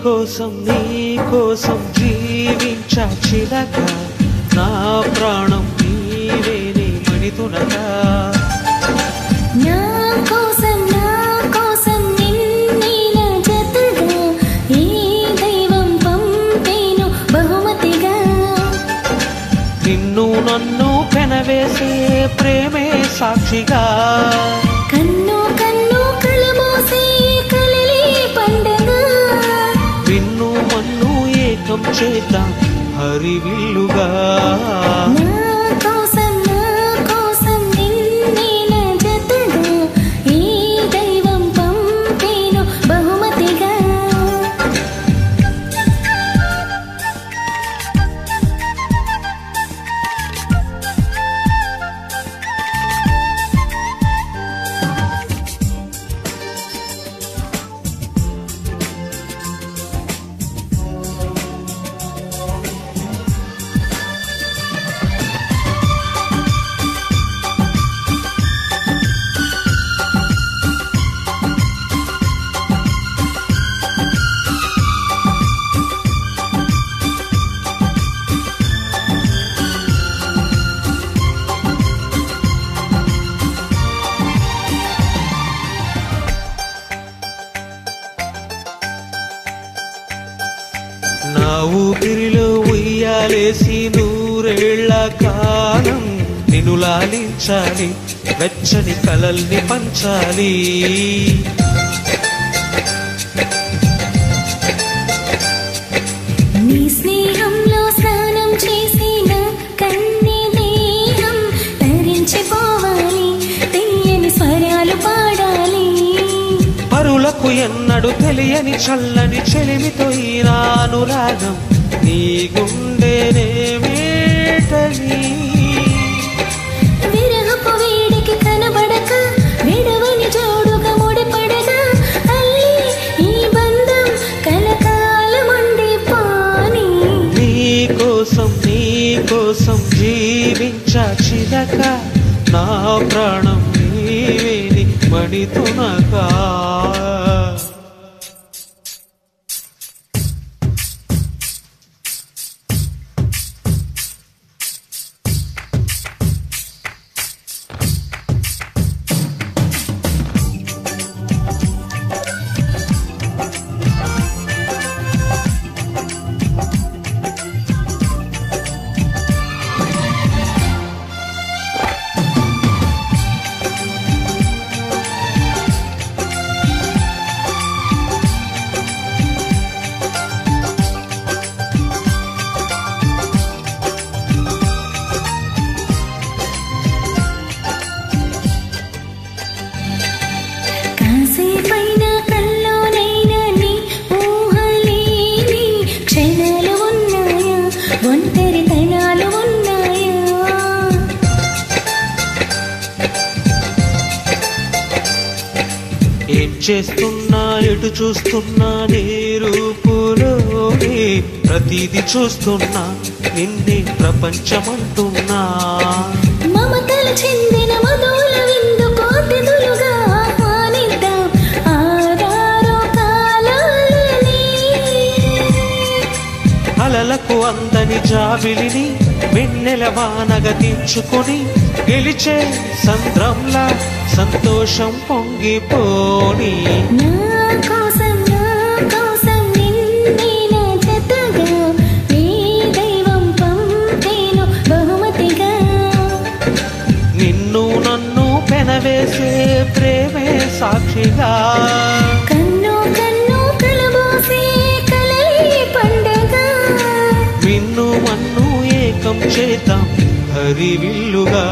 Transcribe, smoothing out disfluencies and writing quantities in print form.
కోసం జీవించా చిలక నా ప్రాణం నీవేనే మణితునగా నా కోసం నిన్నీల జతగా ఈ దైవం పంపేను బహుమతిగా నిన్ను నన్ను పెనవేసే ప్రేమే సాక్షిగా కన్ను కలబోసే కలలే పండగ విన్ను మన్ను ఏకం చేద్దాం హరివిల్లుగా నా ఊపిరిలో ఉయ్యాలేసి నూరేళ్ల కాలం నిన్ను లాలించాలి వెచ్చని కలల్ని పంచాలి నీ స్నేహంలో స్నానం చేసిన కన్ని దేహం తరించిపోవాలి తీయని స్వరాలు పాడాలి పరులకు ఎన్నడు తెలియని చల్లని చెలిమితో ఈ అనురాగం నీ గుండెనే వేటని విరహపు వేడికి కనబడక విడవని జోడుగా ముడిపడగా అల్లి ఈ బంధం కలకాలముండి పోని నీ కోసం జీవించా చిలక నా ప్రాణం నీవేని మణితునగా ఏం చేస్తున్నా ఎటు చూస్తున్నా నీ రూపులోనే ప్రతిదీ చూస్తున్నా నిన్నే ప్రపంచమంటున్నా మమతలు చెందిన మధుల విందు కోతిదులుగా ఆహ్వానిద్దాం ఆరారో కాలాలని అలలకు అందని జాబిలిని వెన్నెల వానగా దించుకొని గెలిచే సంద్రంలా సంతోషం పొంగిపోని నా కోసం నిన్నీల జతగా ఈ దైవం పంపేను బహుమతిగా నిన్ను నన్ను పెనవేసే ప్రేమే సాక్షిగా కన్ను కలబోసే కలలే పండగ విన్ను మన్ను ఏకం చేద్దాం హరివిల్లుగా